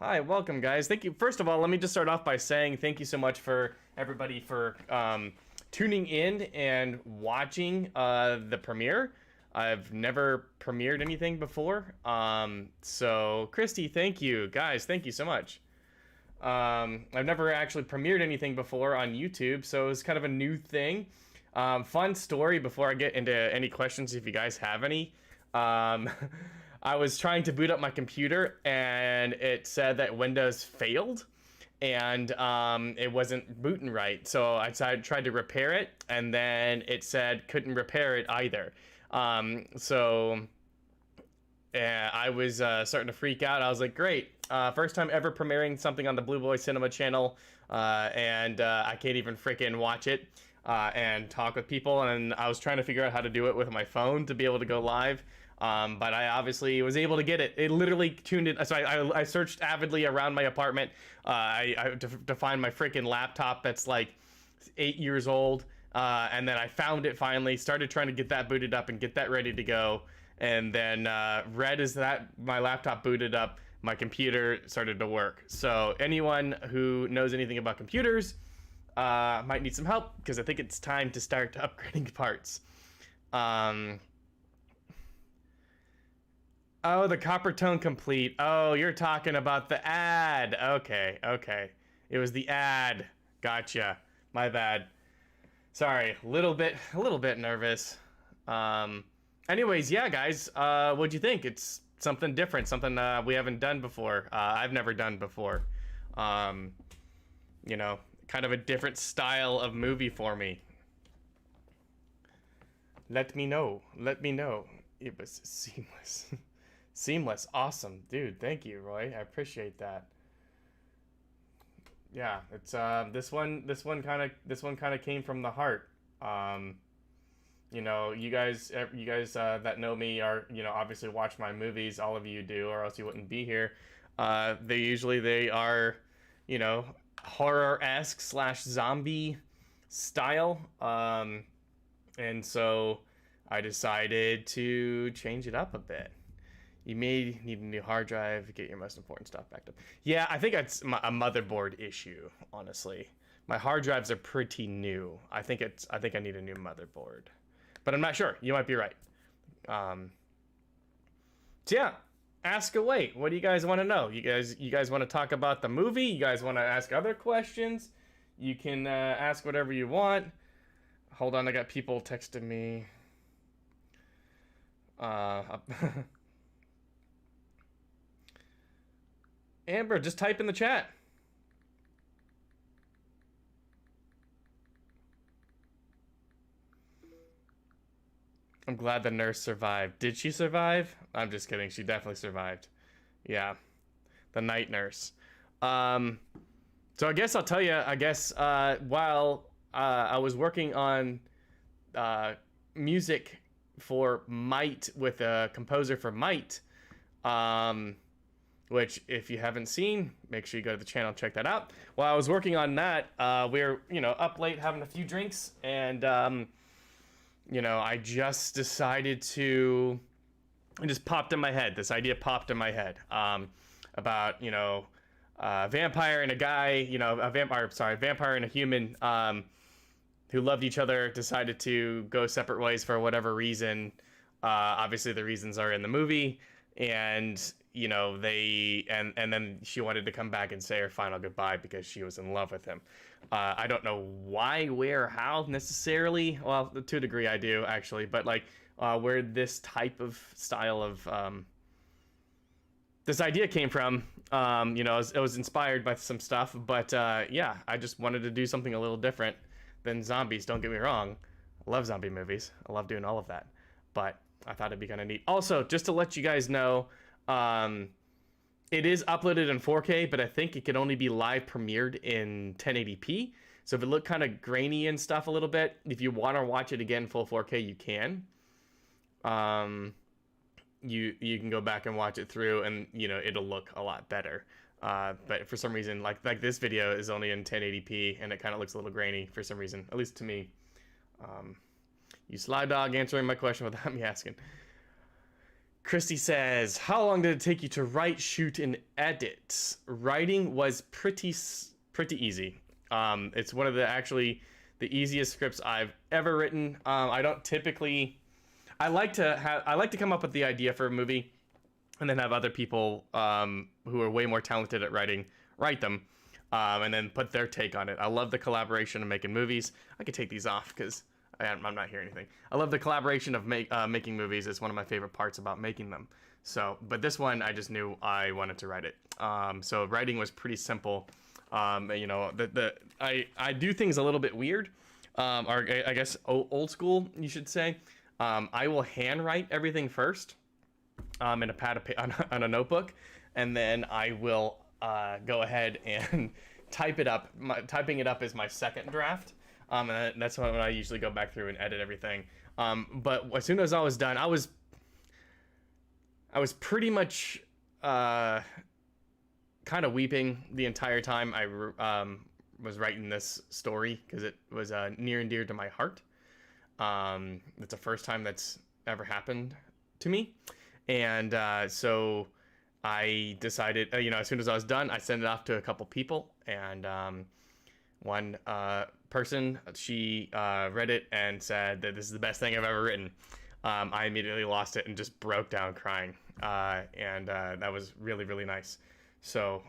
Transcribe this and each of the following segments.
Hi, welcome, guys. Thank you. First of all, let me just start off by saying thank you so much for everybody for tuning in and watching the premiere. I've never premiered anything before. So, Christy, thank you. Guys, thank you so much. I've never actually premiered anything before on YouTube, so it's kind of a new thing. Fun story before I get into any questions, if you guys have any. I was trying to boot up my computer and it said that Windows failed and it wasn't booting right. So I tried to repair it and then it said couldn't repair it either. I was starting to freak out. I was like, great. First time ever premiering something on the Blue Boy Cinema channel, and I can't even freaking watch it and talk with people. And I was trying to figure out how to do it with my phone to be able to go live. But I obviously was able to get it. It literally tuned it. So I searched avidly around my apartment to find my freaking laptop that's like 8 years old. And then I found it finally, started trying to get that booted up and get that ready to go. And then right as that my laptop booted up, my computer started to work. So anyone who knows anything about computers might need some help, because I think it's time to start upgrading parts. Oh, the copper tone complete. Oh, you're talking about the ad. Okay. It was the ad. Gotcha. My bad. Sorry, a little bit nervous. Anyways, yeah, guys, what'd you think? It's something different, something we haven't done before. I've never done before. You know, kind of a different style of movie for me. Let me know. It was seamless. Seamless. Awesome. Dude, thank you, Roy. I appreciate that. Yeah, it's this one kind of came from the heart. You know, you guys that know me are, you know, obviously watch my movies. All of you do, or else you wouldn't be here. They are, you know, horror-esque / zombie style. And so I decided to change it up a bit. You may need a new hard drive to get your most important stuff backed up. Yeah, I think it's a motherboard issue, honestly. My hard drives are pretty new. I think I need a new motherboard. But I'm not sure. You might be right. So yeah, ask away. What do you guys want to know? You guys want to talk about the movie? You guys want to ask other questions? You can ask whatever you want. Hold on, I got people texting me. Amber, just type in the chat. I'm glad the nurse survived. Did she survive? I'm just kidding. She definitely survived. Yeah. The night nurse. So I guess I'll tell you, while I was working on music for Might with a composer for Might, which if you haven't seen, make sure you go to the channel and check that out. While I was working on that, we were, you know, up late having a few drinks, and you know, I just decided to, it just popped in my head. This idea popped in my head about, you know, a vampire and a guy, you know, a vampire and a human who loved each other, decided to go separate ways for whatever reason. Obviously the reasons are in the movie, and you know, and then she wanted to come back and say her final goodbye because she was in love with him. I don't know why, where, how necessarily. Well, to a degree I do, actually, but like where this type of style of this idea came from, you know, it was inspired by some stuff, but yeah, I just wanted to do something a little different than zombies. Don't get me wrong, I love zombie movies. I love doing all of that, but I thought it'd be kind of neat. Also, just to let you guys know, it is uploaded in 4K, but I think it could only be live premiered in 1080p. So if it looked kind of grainy and stuff a little bit, if you want to watch it again full 4K, you can. You can go back and watch it through, and you know, it'll look a lot better. But for some reason, like this video is only in 1080p, and it kind of looks a little grainy for some reason, at least to me. You Sly Dog answering my question without me asking. Christy says, how long did it take you to write, shoot, and edit? Writing was pretty easy. It's one of the easiest scripts I've ever written. I don't typically, I like to come up with the idea for a movie and then have other people who are way more talented at write them, and then put their take on it. I love the collaboration of making movies. I could take these off because I'm not hearing anything. I love the collaboration of making movies. It's one of my favorite parts about making them. So, but this one, I just knew I wanted to write it. So writing was pretty simple. You know, I do things a little bit weird, or I guess old school, you should say. I will handwrite everything first, in a pad of on a notebook, and then I will go ahead and type it up. Typing it up is my second draft. And that's when I usually go back through and edit everything. But as soon as I was done, I was pretty much kind of weeping the entire time I was writing this story, because it was near and dear to my heart. It's the first time that's ever happened to me. And so I decided, you know, as soon as I was done, I sent it off to a couple people, and one person, she read it and said that this is the best thing I've ever written. I immediately lost it and just broke down crying, and that was really, really nice. So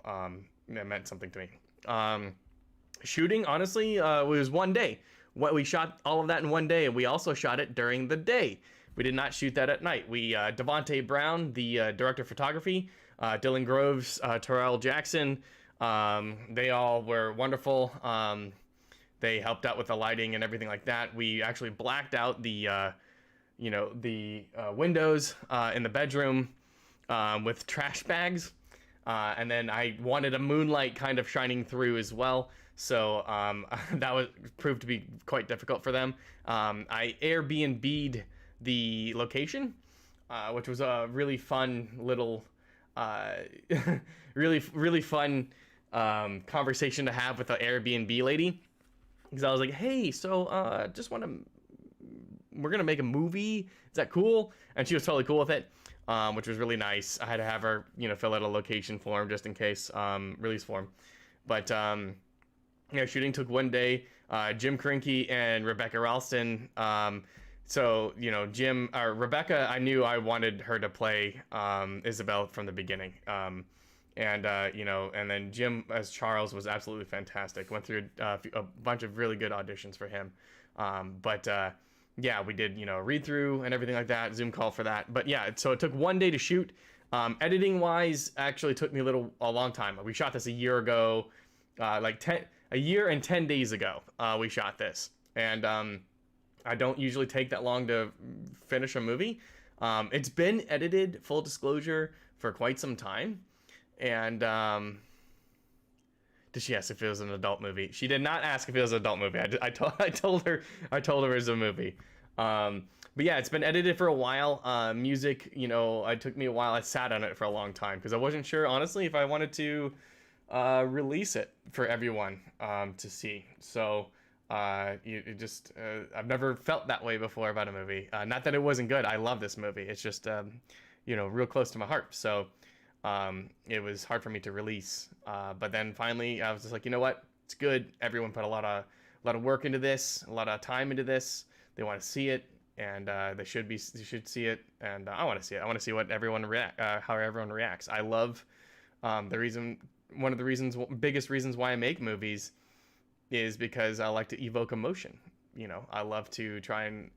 that meant something to me. Shooting, honestly, was one day. We shot all of that in one day, and we also shot it during the day. We did not shoot that at night. Devontae Brown, the director of photography, Dylan Groves, Terrell Jackson, they all were wonderful. They helped out with the lighting and everything like that. We actually blacked out the windows in the bedroom with trash bags. And then I wanted a moonlight kind of shining through as well. So that proved to be quite difficult for them. I Airbnb'd the location, which was a really fun little, really fun conversation to have with the Airbnb lady. Because I was like, hey, so we're going to make a movie. Is that cool? And she was totally cool with it, which was really nice. I had to have her, fill out a location form just in case, release form. But, shooting took one day. Jim Krinke and Rebecca Ralston. So, Rebecca, I knew I wanted her to play Isabel from the beginning. And then Jim as Charles was absolutely fantastic. Went through a bunch of really good auditions for him. We did, read through and everything like that, Zoom call for that. But yeah, so it took one day to shoot. Editing wise, actually took me a long time. We shot this a year ago, a year and 10 days ago, we shot this. And I don't usually take that long to finish a movie. It's been edited, full disclosure, for quite some time. And did she ask if it was an adult movie? She did not ask if it was an adult movie. I told her it was a movie. But yeah, it's been edited for a while. Music, it took me a while. I sat on it for a long time because I wasn't sure, honestly, if I wanted to release it for everyone to see. So I've never felt that way before about a movie. Not that it wasn't good. I love this movie. It's just real close to my heart. So it was hard for me to release. But then finally I was just like, you know what? It's good. Everyone put a lot of work into this, a lot of time into this. They want to see it, and they should see it. And I want to see it. I want to see what how everyone reacts. I love one of the biggest reasons why I make movies is because I like to evoke emotion. I love to try and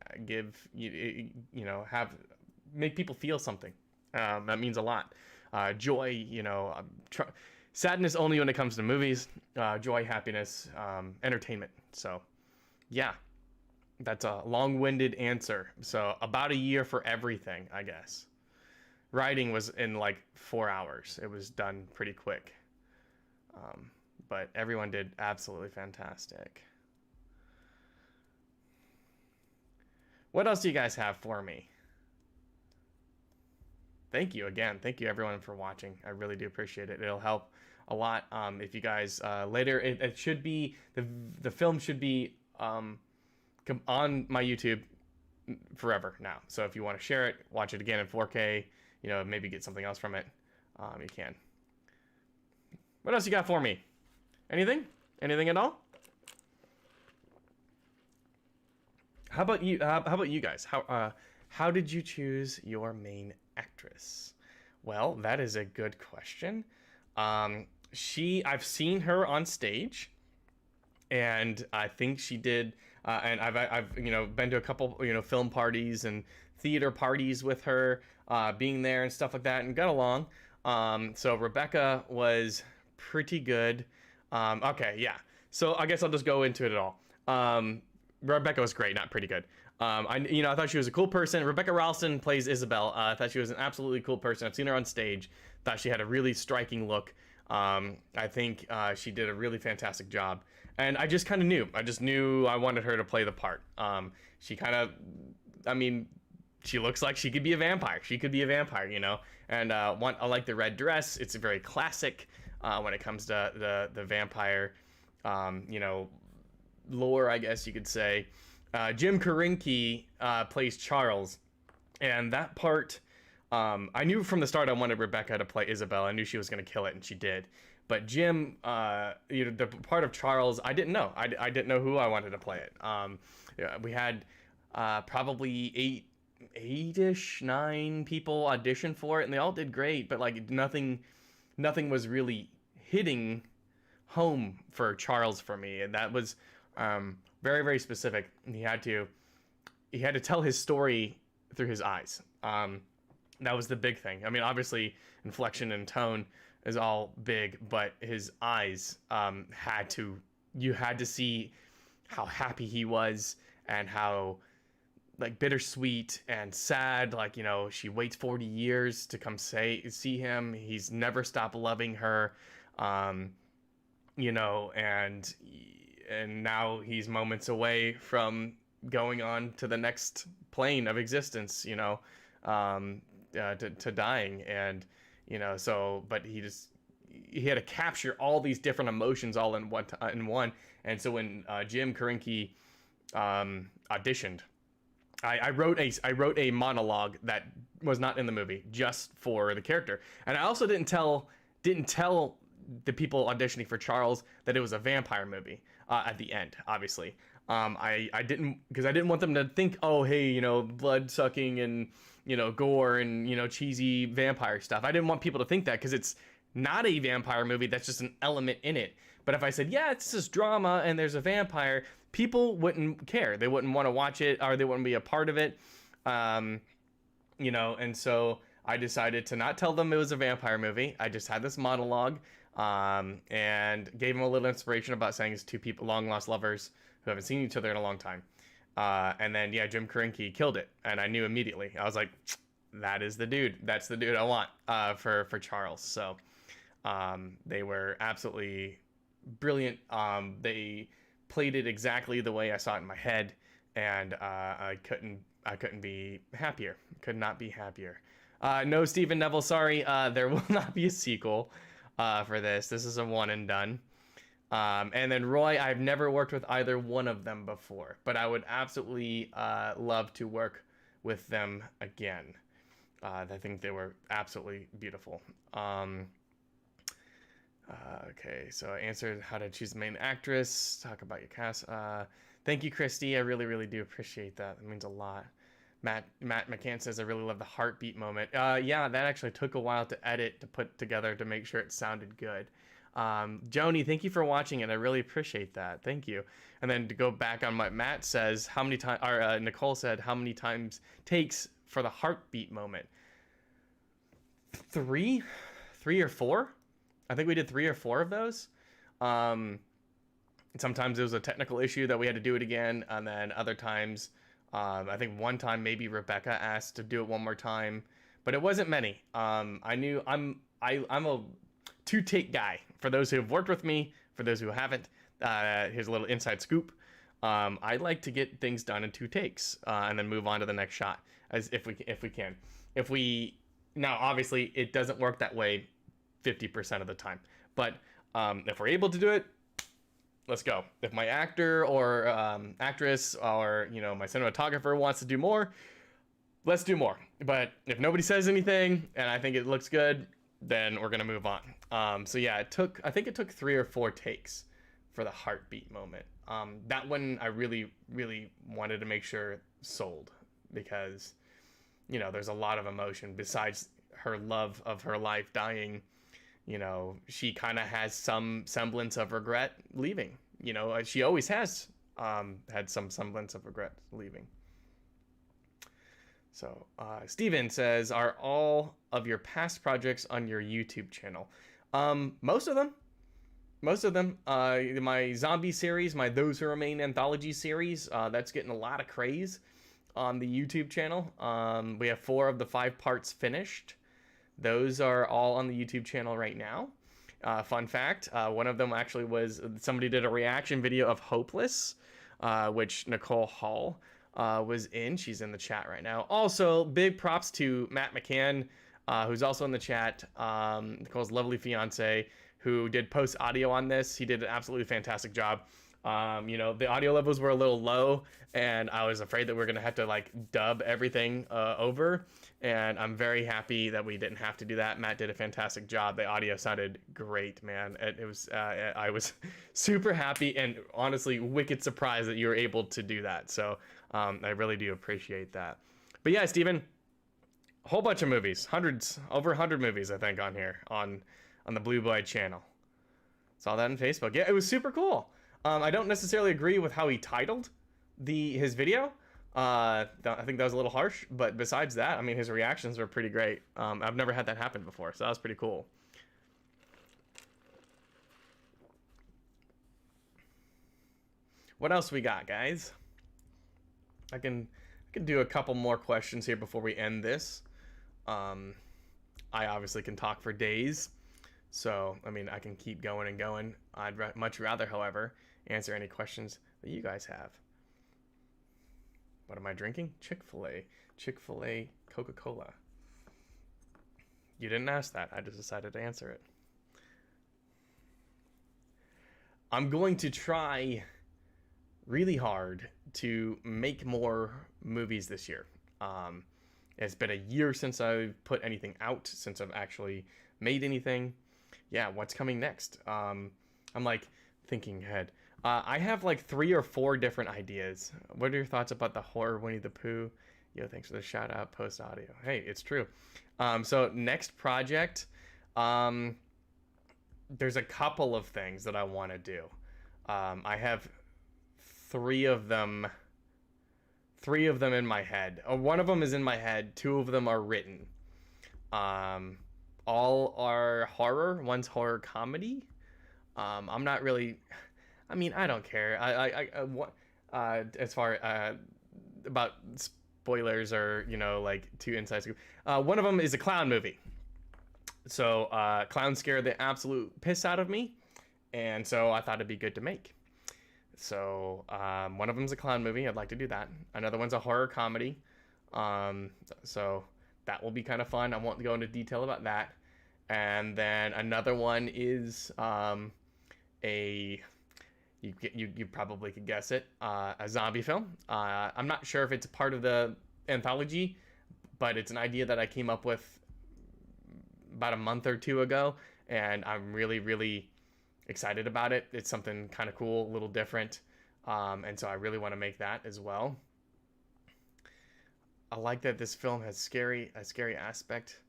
make people feel something. That means a lot. Joy, sadness only when it comes to movies, joy, happiness, entertainment. So yeah, that's a long-winded answer. So about a year for everything, I guess. Writing was in like 4 hours. It was done pretty quick. But everyone did absolutely fantastic. What else do you guys have for me? Thank you again. Thank you everyone for watching. I really do appreciate it. It'll help a lot. If you guys later, it should be the film should be on my YouTube forever now. So if you want to share it, watch it again in 4K, you know, maybe get something else from it, you can. What else you got for me? Anything? Anything at all? How about you? How about you guys? How did you choose your main actress? Well, that is a good question. I've seen her on stage, and I think she did. And I've you know, been to a couple, you know, film parties and theater parties with her, being there and stuff like that, and got along. So Rebecca was pretty good. Okay, yeah. So I guess I'll just go into it at all. Rebecca was great, not pretty good. I thought she was a cool person. Rebecca Ralston plays Isabel. I thought she was an absolutely cool person. I've seen her on stage. Thought she had a really striking look. I think she did a really fantastic job. And I just kind of knew. I just knew I wanted her to play the part. She kind of, I mean, she looks like she could be a vampire. She could be a vampire, you know. And I like the red dress. It's very classic when it comes to the vampire, you know, lore, I guess you could say. Jim Karincki plays Charles, and that part, I knew from the start I wanted Rebecca to play Isabel. I knew she was going to kill it, and she did. But Jim, you know, the part of Charles, I didn't know. I didn't know who I wanted to play it. Yeah, we had probably eight-ish, 9 people audition for it, and they all did great. But like nothing was really hitting home for Charles for me, and that was very, very specific. He had to tell his story through his eyes. That was the big thing. I mean, obviously, inflection and tone is all big, but his eyes you had to see how happy he was and how like bittersweet and sad. Like, you know, she waits 40 years to come see him. He's never stopped loving her, you know, and now he's moments away from going on to the next plane of existence, you know, to dying. And, you know, so, but he had to capture all these different emotions all in one. And so when Jim Karincki auditioned, I wrote a monologue that was not in the movie, just for the character. And I also didn't tell the people auditioning for Charles that it was a vampire movie at the end, obviously. I didn't, because I didn't want them to think, oh, hey, you know, blood sucking and, you know, gore and, you know, cheesy vampire stuff. I didn't want people to think that, because it's not a vampire movie. That's just an element in it. But if I said, yeah, it's this drama and there's a vampire, people wouldn't care. They wouldn't want to watch it, or they wouldn't be a part of it. You know, and so I decided to not tell them it was a vampire movie. I just had this monologue, and gave them a little inspiration about saying it's 2 people, long lost lovers who haven't seen each other in a long time. And then, yeah, Jim Karincki killed it. And I knew immediately. I was like, that is the dude. That's the dude I want for Charles. So they were absolutely brilliant. They played it exactly the way I saw it in my head. And I couldn't be happier. Could not be happier. No, Stephen Neville, sorry. There will not be a sequel for this. This is a one and done. And then Roy, I've never worked with either one of them before, but I would absolutely love to work with them again. I think they were absolutely beautiful. Okay, so I answered how to choose the main actress. Talk about your cast. Thank you, Christy. I really, really do appreciate that. It means a lot. Matt McCann says, I really love the heartbeat moment. Yeah, that actually took a while to edit, to put together, to make sure it sounded good. Joni, thank you for watching it. I really appreciate that. Thank you. And then to go back on what Matt says, how many times, or Nicole said, how many times takes for the heartbeat moment? 3 or 4? I think we did 3 or 4 of those. Sometimes it was a technical issue that we had to do it again. And then other times, I think one time maybe Rebecca asked to do it one more time, but it wasn't many. I knew I'm a 2-take guy. For those who have worked with me, for those who haven't, here's a little inside scoop. I like to get things done in 2 takes, and then move on to the next shot, as if we can. Now obviously it doesn't work that way 50% of the time, but if we're able to do it, let's go. If my actor or actress or, you know, my cinematographer wants to do more, let's do more. But if nobody says anything and I think it looks good, then we're gonna move on. So yeah, I think it took 3 or 4 takes for the heartbeat moment. That one I really, really wanted to make sure sold, because, you know, there's a lot of emotion besides her love of her life dying. You know, she kind of has some semblance of regret leaving. You know, she always has had some semblance of regret leaving. So Steven says, are all of your past projects on your YouTube channel? Most of them. My zombie series, my Those Who Remain anthology series, that's getting a lot of craze on the YouTube channel. We have 4 of the 5 parts finished. Those are all on the YouTube channel right now. Fun fact, one of them actually was, somebody did a reaction video of Hopeless, which Nicole Hall was in. She's in the chat right now. Also, big props to Matt McCann, who's also in the chat, Nicole's lovely fiance, who did post audio on this. He did an absolutely fantastic job. You know, the audio levels were a little low, and I was afraid that we're gonna have to like dub everything over. And I'm very happy that we didn't have to do that. Matt did a fantastic job. The audio sounded great, man. It was I was super happy and honestly wicked surprised that you were able to do that. So I really do appreciate that. But yeah, Steven, a whole bunch of movies, over 100 movies I think on here on the Blue Boy channel. Saw that on Facebook. Yeah, it was super cool. I don't necessarily agree with how he titled his video. I think that was a little harsh, but besides that, I mean, his reactions were pretty great. I've never had that happen before, so that was pretty cool. What else we got, guys? I can do a couple more questions here before we end this. I obviously can talk for days, so I mean, I can keep going and going. I'd much rather, however, answer any questions that you guys have. What am I drinking? Chick-fil-A. Chick-fil-A Coca-Cola. You didn't ask that. I just decided to answer it. I'm going to try really hard to make more movies this year. It's been a year since I've put anything out, since I've actually made anything. Yeah, what's coming next? I'm like thinking ahead. I have like 3 or 4 different ideas. What are your thoughts about the horror Winnie the Pooh? Yo, thanks for the shout out post audio. Hey, it's true. So next project, there's a couple of things that I want to do. I have 3 of them in my head. One of them is in my head. 2 of them are written. All are horror. One's horror comedy. I'm not really. I mean, I don't care. As far about spoilers or, you know, like too inside scoop. One of them is a clown movie. So clowns scare the absolute piss out of me, and so I thought it'd be good to make. So one of them's a clown movie. I'd like to do that. Another one's a horror comedy. So that will be kind of fun. I won't go into detail about that. And then another one is you probably could guess it, a zombie film. I'm not sure if it's a part of the anthology, but it's an idea that I came up with about a month or 2 ago, and I'm really, really excited about it. It's something kind of cool, a little different, and so I really want to make that as well. I like that this film has a scary aspect,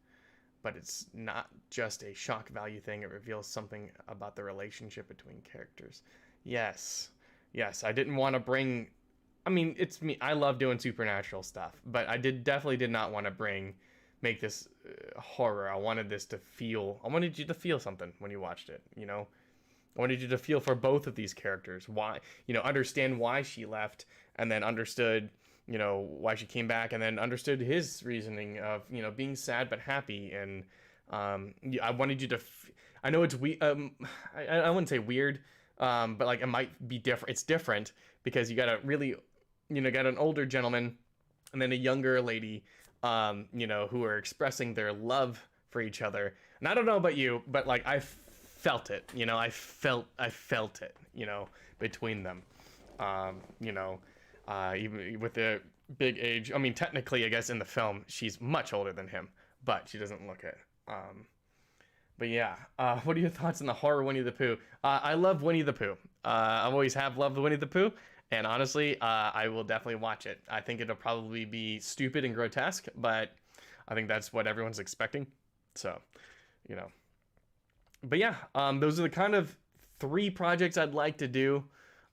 but it's not just a shock value thing. It reveals something about the relationship between characters. Yes, I didn't want to bring, I mean, it's me, I love doing supernatural stuff, but I definitely did not want to make this horror. I wanted you to feel something when you watched it, you know? I wanted you to feel for both of these characters, why, you know, understand why she left, and then understood, you know, why she came back, and then understood his reasoning of, you know, being sad but happy. And I wanted you to, I know it's I wouldn't say weird, but like it might be different. It's different because you got an older gentleman and then a younger lady, you know, who are expressing their love for each other. And I don't know about you, but like I felt it, you know, I felt it, you know, between them, you know, even with the big age. I mean, technically, I guess in the film she's much older than him, but she doesn't look it. But yeah, what are your thoughts on the horror Winnie the Pooh? I love Winnie the Pooh. I always have loved Winnie the Pooh, and honestly, I will definitely watch it. I think it'll probably be stupid and grotesque, but I think that's what everyone's expecting. So, you know. But yeah, those are the kind of 3 projects I'd like to do.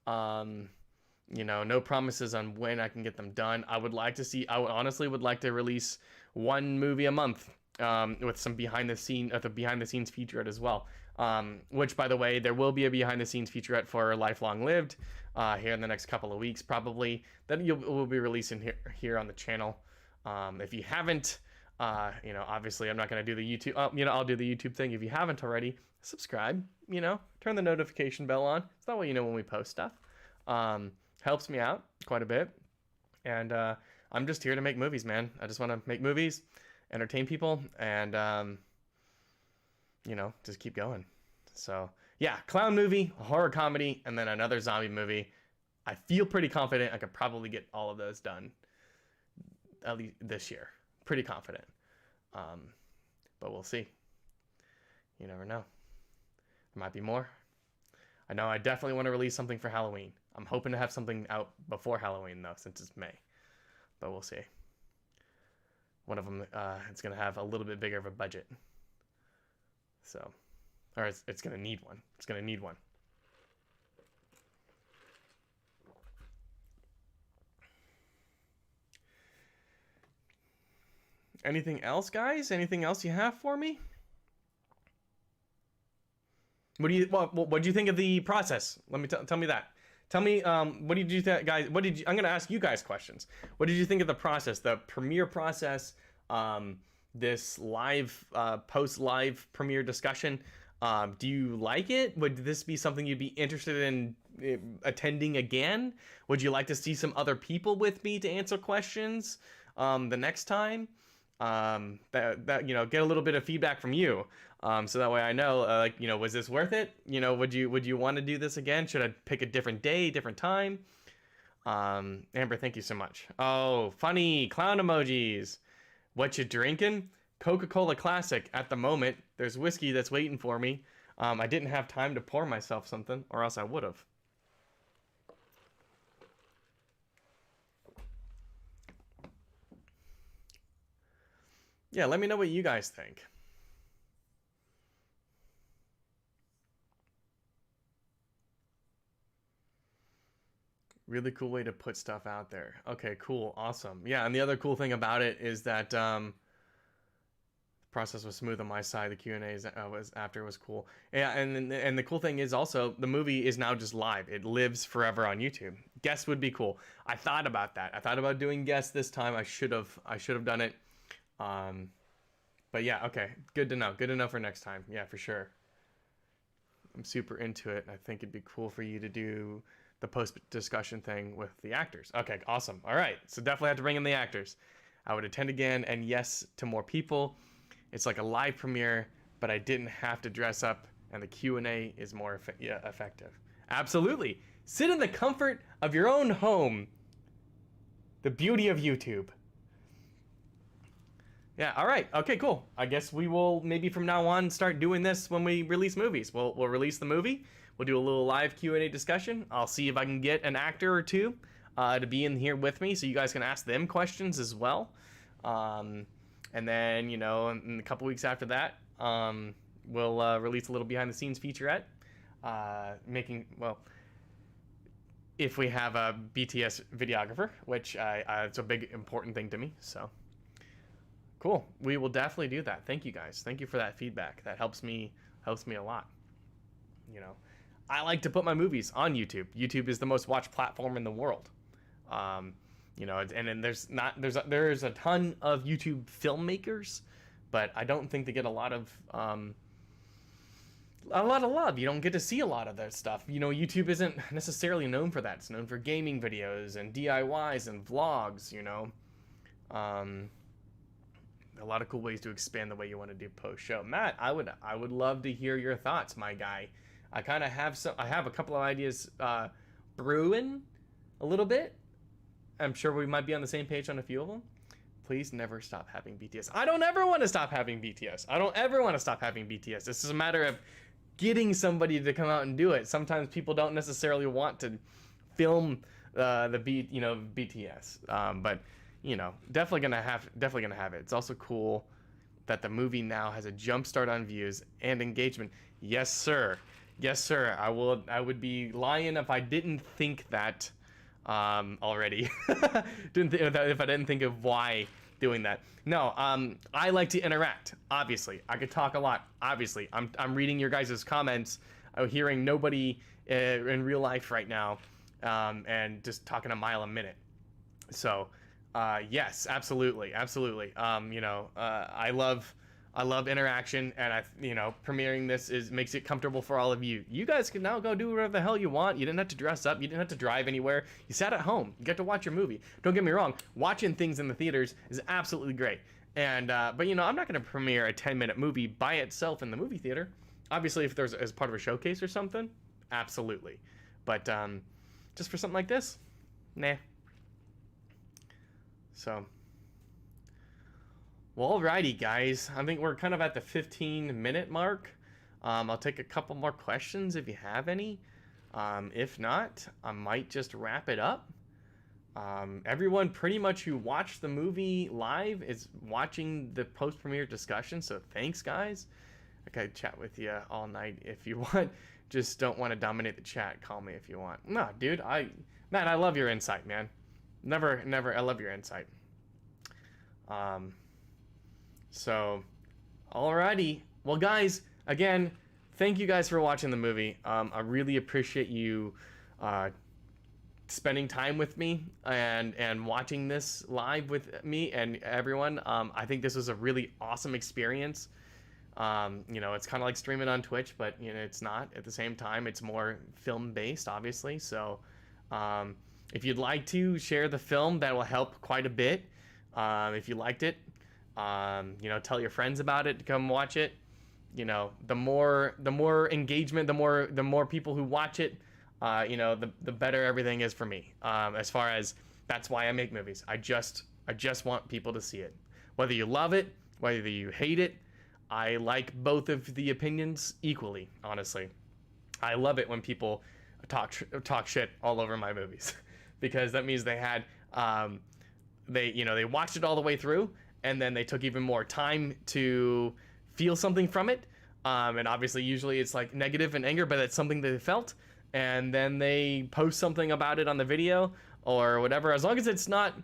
You know, no promises on when I can get them done. I would honestly would like to release 1 movie a month, with some behind the scenes featurette as well. Which, by the way, there will be a behind the scenes featurette for Lifelong Lived, here in the next couple of weeks, probably, that we'll be releasing here on the channel. If you haven't, you know, obviously I'm not going to do the YouTube, you know, I'll do the YouTube thing. If you haven't already, subscribe, you know, turn the notification bell on. So that way you know when we post stuff. Helps me out quite a bit. And I'm just here to make movies, man. I just want to make movies, entertain people, and, you know, just keep going. So, yeah, clown movie, a horror comedy, and then another zombie movie. I feel pretty confident I could probably get all of those done at least this year. Pretty confident. But we'll see. You never know. There might be more. I know I definitely want to release something for Halloween. I'm hoping to have something out before Halloween, though, since it's May. But we'll see. One of them, it's going to have a little bit bigger of a budget. So, or it's going to need one. It's going to need one. Anything else, guys? Anything else you have for me? What do you think of the process? Let me tell me that. Tell me, what did you think, guys? I'm gonna ask you guys questions. What did you think of the process, the premiere process, this live, post-live premiere discussion? Do you like it? Would this be something you'd be interested in attending again? Would you like to see some other people with me to answer questions the next time? That you know, get a little bit of feedback from you, so that way I know, like, you know, was this worth it? You know, would you want to do this again? Should I pick a different day, different time? Amber, thank you so much. Oh, funny clown emojis. What you drinking? Coca-Cola Classic at the moment. There's whiskey that's waiting for me. I didn't have time to pour myself something, or else I would have. Yeah, let me know what you guys think. Really cool way to put stuff out there. Okay, cool, awesome. Yeah, and the other cool thing about it is that the process was smooth on my side. The Q&As was cool. Yeah, and the cool thing is also the movie is now just live. It lives forever on YouTube. Guests would be cool. I thought about that. I thought about doing guests this time. I should have done it. But yeah, okay, good to know. Good to know for next time. Yeah, for sure. I'm super into it. I think it'd be cool for you to do the post-discussion thing with the actors. Okay, awesome. All right, so definitely have to bring in the actors. I would attend again, and yes to more people. It's like a live premiere, but I didn't have to dress up, and the Q&A is more effective. Absolutely. Sit in the comfort of your own home. The beauty of YouTube. Yeah, all right. Okay, cool. I guess we will maybe from now on start doing this when we release movies. We'll release the movie. We'll do a little live Q&A discussion. I'll see if I can get an actor or two to be in here with me so you guys can ask them questions as well. And then, you know, in a couple weeks after that, we'll release a little behind-the-scenes featurette. If we have a BTS videographer, which it's a big, important thing to me, so... Cool. We will definitely do that. Thank you guys. Thank you for that feedback. That helps me a lot. You know, I like to put my movies on YouTube. YouTube is the most watched platform in the world. You know, and then there's a ton of YouTube filmmakers, but I don't think they get a lot of love. You don't get to see a lot of that stuff. You know, YouTube isn't necessarily known for that. It's known for gaming videos and DIYs and vlogs, you know. A lot of cool ways to expand the way you want to do post-show. Matt, I would love to hear your thoughts, my guy. I have a couple of ideas brewing a little bit. I'm sure we might be on the same page on a few of them. Please never stop having BTS. I don't ever want to stop having BTS. I don't ever want to stop having BTS. This is a matter of getting somebody to come out and do it. Sometimes people don't necessarily want to film BTS, but definitely gonna have it. It's also cool that the movie now has a jump start on views and engagement. Yes, sir. Yes, sir. I would be lying if I didn't think that already. If I didn't think of why doing that. No, I like to interact. Obviously, I could talk a lot. Obviously, I'm reading your guys' comments. I'm hearing nobody in real life right now, and just talking a mile a minute. So, yes, absolutely. I love interaction, and premiering this makes it comfortable for all of you. You guys can now go do whatever the hell you want. You didn't have to dress up. You didn't have to drive anywhere. You sat at home. You get to watch your movie. Don't get me wrong. Watching things in the theaters is absolutely great. And but I'm not going to premiere a 10-minute movie by itself in the movie theater. Obviously, if there's as part of a showcase or something, absolutely. But just for something like this, nah. So. Well, alrighty, guys. I think we're kind of at the 15-minute mark. I'll take a couple more questions if you have any. If not, I might just wrap it up. Everyone pretty much who watched the movie live is watching the post-premiere discussion, so thanks, guys. I could chat with you all night if you want. Just don't want to dominate the chat. Call me if you want. No, dude, I love your insight, man. Never, I love your insight. So, alrighty. Well, guys, again, thank you guys for watching the movie. I really appreciate you spending time with me and watching this live with me and everyone. I think this was a really awesome experience. It's kind of like streaming on Twitch, but it's not at the same time. It's more film-based, obviously. So, if you'd like to share the film, that will help quite a bit. If you liked it. Tell your friends about it to come watch it. The more engagement, the more people who watch it, the better everything is for me. As far as that's why I make movies. I just want people to see it. Whether you love it, whether you hate it, I like both of the opinions equally, honestly. I love it when people talk shit all over my movies because that means they had they watched it all the way through. And then they took even more time to feel something from it. And obviously, usually it's like negative and anger, but it's something they felt. And then they post something about it on the video or whatever. As long as it's not,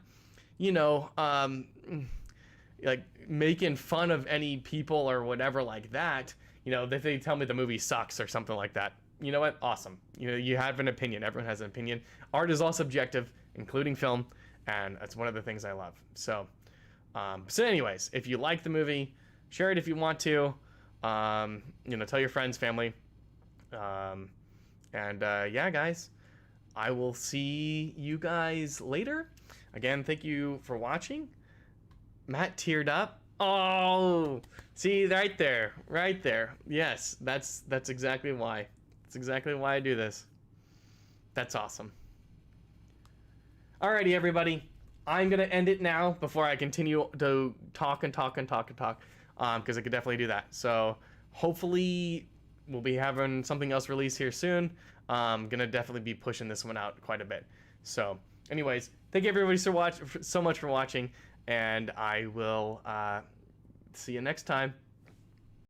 like making fun of any people or whatever like that. If they tell me the movie sucks or something like that. You know what? Awesome. You have an opinion. Everyone has an opinion. Art is all subjective, including film. And that's one of the things I love. So anyways, if you like the movie, share it if you want to. Tell your friends, family. Yeah, guys, I will see you guys later. Again, thank you for watching. Matt teared up. Oh, see, right there. Yes, that's exactly why. That's exactly why I do this. That's awesome. Alrighty, everybody. I'm going to end it now before I continue to talk, because I could definitely do that. So hopefully we'll be having something else released here soon. I'm going to definitely be pushing this one out quite a bit. So anyways, thank you everybody so much for watching, and I will see you next time.